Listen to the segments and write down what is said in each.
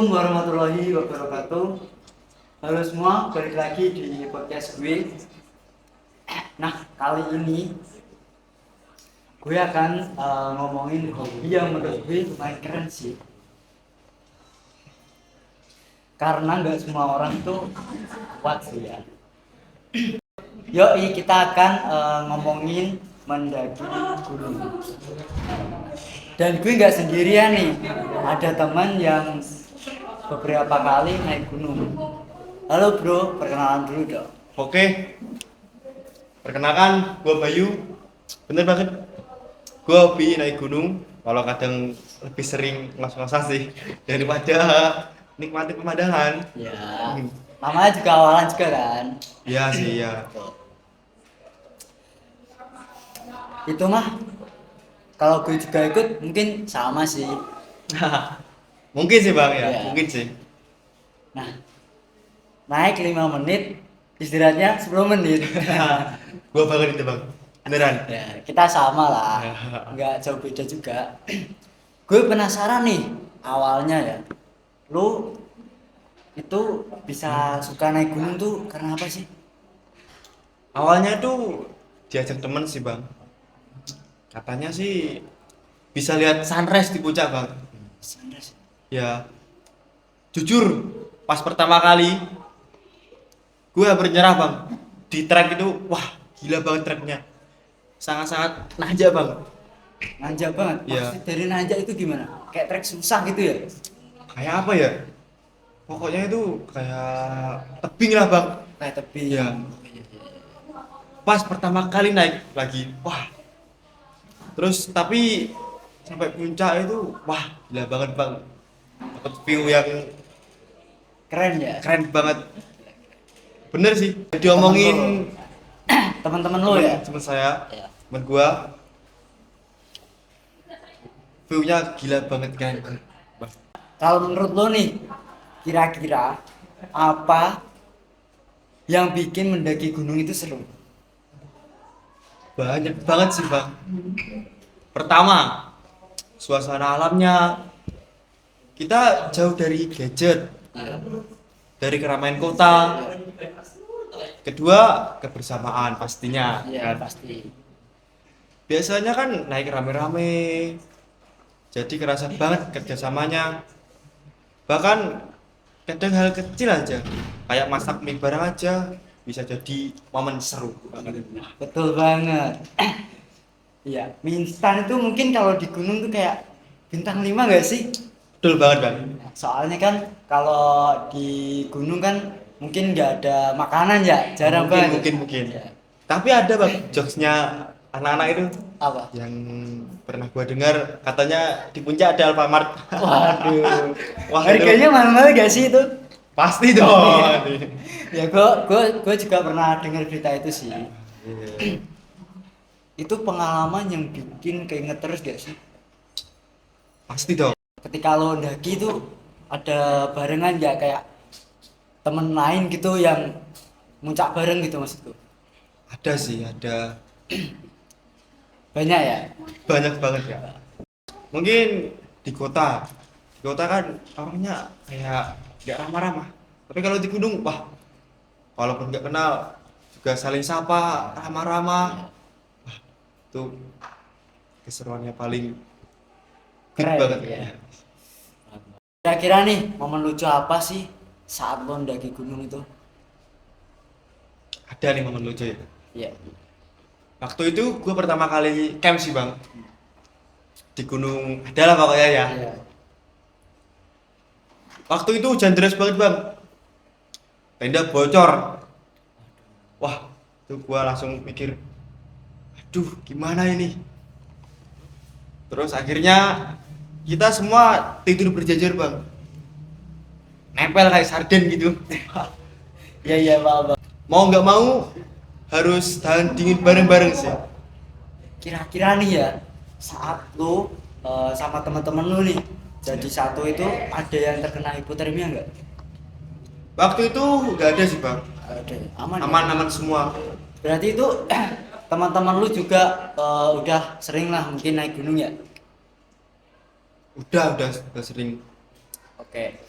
Assalamualaikum warahmatullahi wabarakatuh. Halo semua, balik lagi di podcast gue. Nah, kali ini gue akan ngomongin hobi yang menurut gue lumayan keren sih. Karena nggak semua orang tuh kuat sih ya. Yoi, kita akan ngomongin mendaki gunung. Dan gue nggak sendirian nih, ada teman yang beberapa kali naik gunung. Halo bro, perkenalan dulu dong. Oke, perkenalkan gue Bayu. Bener banget, gue hobi naik gunung. Walau kadang lebih sering ngos-ngosan sih daripada nikmati pemandangan. Ya, namanya juga awalan juga kan. Iya sih ya. Itu mah kalau gue juga ikut mungkin sama sih. Mungkin sih bang ya, Iya. mungkin sih. Nah, naik 5 menit, istirahatnya 10 menit. Gue banget itu bang, beneran. Ya, kita sama lah, nggak jauh beda juga. Gue penasaran nih, awalnya ya, lu itu bisa suka naik gunung tuh karena apa sih? Awalnya tuh diajak temen sih bang. Katanya sih bisa lihat sunrise di puncak bang. Sunrise. Ya, jujur pas pertama kali gue hampir nyerah bang di trek itu. Wah gila banget treknya, sangat-sangat nanjak bang. Nanjak banget. Iya. Maksud dari nanjak itu gimana? Kayak trek susah gitu ya? Kayak apa ya, pokoknya itu kayak tebing lah bang. Kayak tebing. Iya. Pas pertama kali naik lagi, wah, terus tapi sampai puncak itu wah gila banget bang, dapet view yang Keren ya? keren banget. Bener sih diomongin Teman-teman lo ya? temen saya, Ya. temen gua, view-nya gila banget kan bang. Kalau menurut lo nih, kira-kira apa yang bikin mendaki gunung itu seru? Banyak banget sih bang. Pertama, suasana alamnya, kita jauh dari gadget, Iya. dari keramaian kota. Kedua, kebersamaan pastinya. Iya, pasti. Biasanya kan naik rame-rame, jadi kerasa banget kerjasamanya. Bahkan kadang hal kecil aja, kayak masak mie bareng aja, bisa jadi momen seru banget. Betul banget. Iya, mie instan itu mungkin kalau di gunung tuh kayak bintang 5 nggak sih? Betul banget bang. Soalnya kan kalau di gunung kan mungkin nggak ada makanan ya, jarang Mungkin, banget. mungkin. Ya. Tapi ada bang, jokesnya anak-anak itu Apa? yang pernah gua dengar, katanya di puncak ada Alfamart. Waduh. Wah, Harganya itu mahal-mahal gak sih itu? pasti dong. Ya gue juga pernah dengar berita itu sih. Itu pengalaman yang bikin keinget terus gak sih? Pasti dong. Ketika lo ndaki itu ada barengan ya kayak temen lain gitu yang muncak bareng gitu maksudku. Ada sih, ada Banyak ya? banyak banget ya. Mungkin di kota kan orangnya kayak nggak ramah-ramah. Tapi kalau di gunung, wah, walaupun nggak kenal juga saling sapa, ramah-ramah. Wah, itu keseruannya paling big Keren banget ya. ya. Kira-kira nih momen lucu apa sih saat lo ndaki gunung itu? Ada nih momen lucu ya. Iya. Waktu itu gue pertama kali camp sih bang, di gunung adalah pokoknya ya. Iya. Waktu itu hujan deras banget bang, tenda bocor. Wah, itu gue langsung mikir, aduh gimana ini. Terus akhirnya kita semua tidur berjajar bang, nempel kayak sarden gitu. Iya iya Pak. Mau nggak mau harus tahan dingin bareng-bareng sih. Kira-kira nih ya saat lo sama teman-teman lo nih jadi satu itu ada yang terkena hipotermia nggak? Waktu itu nggak ada sih bang, Ada. Aman. Ya? aman-aman semua. Berarti itu teman-teman lu juga udah sering lah mungkin naik gunung ya? Udah sering. Oke.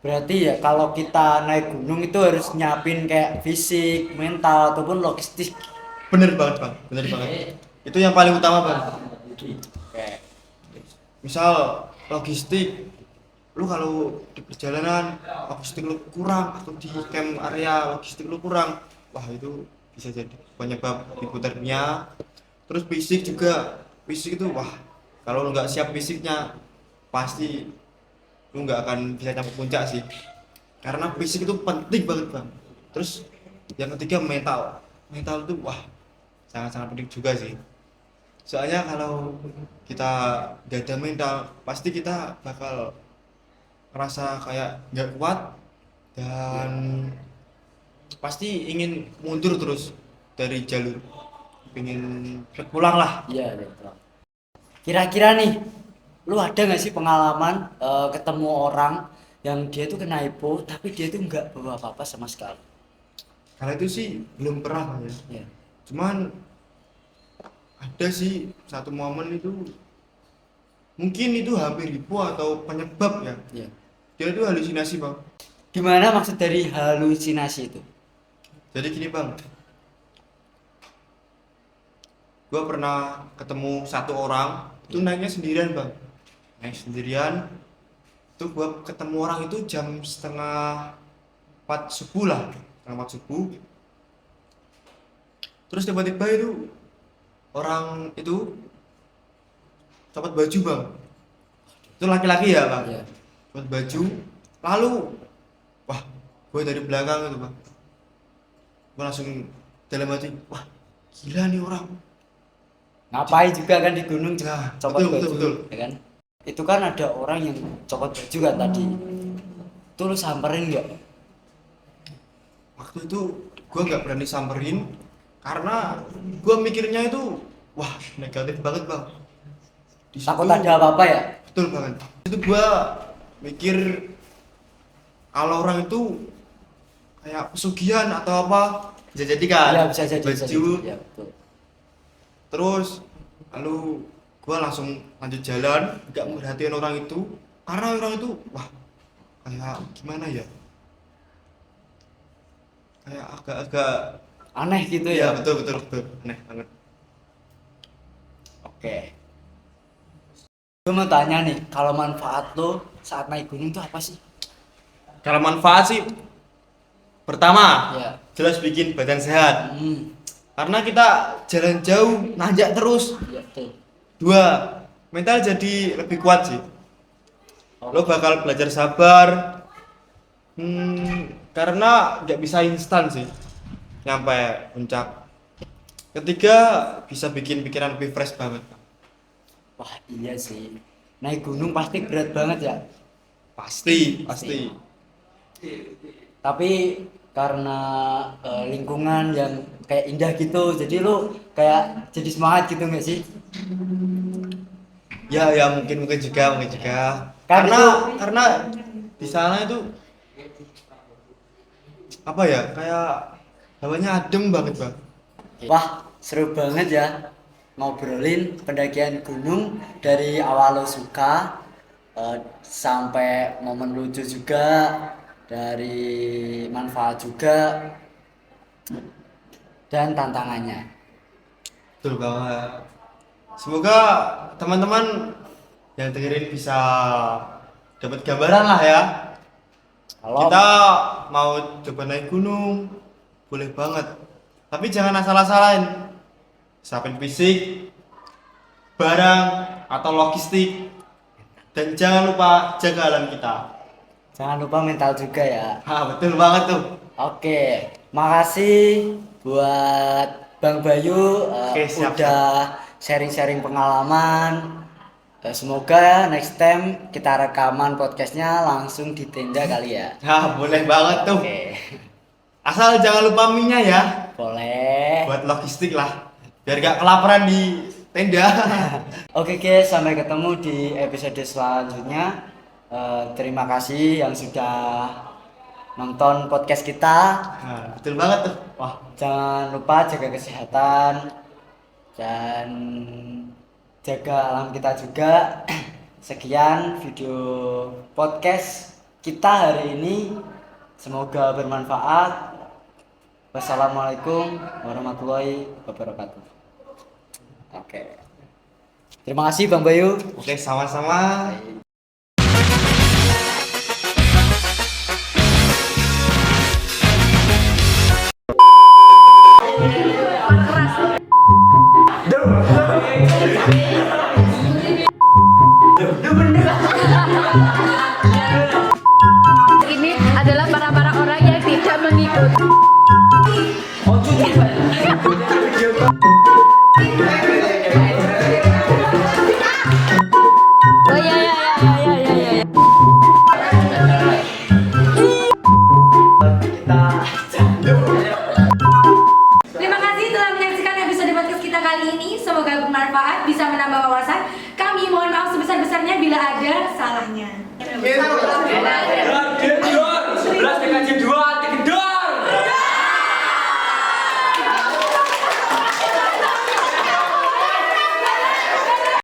Berarti ya kalau kita naik gunung itu harus nyiapin kayak fisik, mental ataupun logistik. Bener banget bang, bener banget. Itu yang paling utama bang. Kayak Misal logistik, lu kalau di perjalanan logistik lu kurang atau di camp area logistik lu kurang, wah itu bisa jadi penyebab hipotermia. Terus fisik juga, fisik itu wah kalau lu nggak siap fisiknya pasti lu nggak akan bisa capai puncak sih, karena fisik itu penting banget bang. Terus yang ketiga mental, mental itu wah sangat-sangat penting juga sih. Soalnya kalau kita gak ada mental pasti kita bakal ngerasa kayak nggak kuat dan pasti ingin mundur terus dari jalur, ingin pulang lah. iya betul. Kira-kira nih, lu ada nggak sih pengalaman ketemu orang yang dia tuh kena hypo tapi dia tuh nggak bawa apa-apa sama sekali? Karena itu sih belum pernah ya, Ya, cuman ada sih satu momen itu, mungkin itu hampir hipo atau penyebab ya, ya. dia itu halusinasi bang. Gimana maksud dari halusinasi itu? Jadi gini bang, gua pernah ketemu satu orang itu naiknya sendirian bang, naik sendirian. Itu gua ketemu orang itu jam setengah 4 subuh lah, setengah 4 subuh. Terus tiba-tiba itu orang itu copot baju bang, itu laki-laki ya bang, Ya. copot baju. Lalu wah gue dari belakang itu bang, gue langsung dalam hati, wah gila nih orang. Ngapain juga kan di gunung Nah, copot betul, baju, betul, betul. ya kan? Itu kan ada orang yang copot baju kan tadi. Itu lu samperin nggak? Waktu itu gue nggak berani samperin karena gue mikirnya itu wah negatif banget bang. Di Takut situ- ada apa-apa ya? Betul banget. Itu gue mikir kalau orang itu kayak pesugihan atau apa bisa jadi kan, Iya bisa jadi. Bisa baju. jadi. Ya betul. Terus lalu gue langsung lanjut jalan, nggak merhatiin orang itu karena orang itu wah kayak gimana ya, kayak agak-agak Aneh gitu ya, ya. betul betul betul aneh banget. Oke. Gue mau tanya nih, kalau manfaat lo saat naik gunung tuh apa sih? Kalau manfaat sih, pertama Ya. jelas bikin badan sehat Hmm. karena kita jalan jauh nanjak terus. Iya betul. Dua, mental jadi lebih kuat sih, Oh. lo bakal belajar sabar. Karena nggak bisa instan sih nyampe puncak. Ketiga, bisa bikin pikiran lebih fresh banget. Wah iya sih. Naik gunung pasti berat banget ya. Pasti pasti. Tapi karena lingkungan yang kayak indah gitu, jadi lo kayak jadi semangat gitu nggak sih? Ya ya mungkin mungkin juga Kan karena di sana itu apa ya, kayak hawanya adem banget bang. Wah seru banget ya ngobrolin pendakian gunung dari awal lo suka sampai momen lucu juga, dari manfaat juga dan tantangannya. Betul banget. Semoga teman-teman yang dengerin bisa dapat gambaran lah ya. Kalau Kita mau coba naik gunung, boleh banget. Tapi jangan asal-asalan. Siapin fisik, barang, atau logistik. Dan jangan lupa jaga alam kita. jangan lupa mental juga ya. Betul banget tuh. Oke, makasih buat Bang Bayu Oke, siap, udah sharing-sharing pengalaman. Semoga next time kita rekaman podcastnya langsung di tenda kali ya. Boleh banget tuh. Oke, Asal jangan lupa minyak ya. boleh. Buat logistik lah. Biar gak kelaparan di tenda. Oke guys, sampai ketemu di episode selanjutnya. Terima kasih yang sudah nonton podcast kita. Betul banget tuh. Wah, jangan lupa jaga kesehatan dan jaga alam kita juga. Sekian video podcast kita hari ini semoga bermanfaat. Wassalamualaikum warahmatullahi wabarakatuh. Oke. Terima kasih Bang Bayu. Oke, sama-sama. Ini adalah para orang yang tidak mengikuti. Oh iya iya iya iya iya. Terima kasih telah menyaksikan episode podcast kita kali ini. Semoga bermanfaat, bisa menambah wawasan. Kami mohon maaf sebesar-besarnya bila ada salahnya.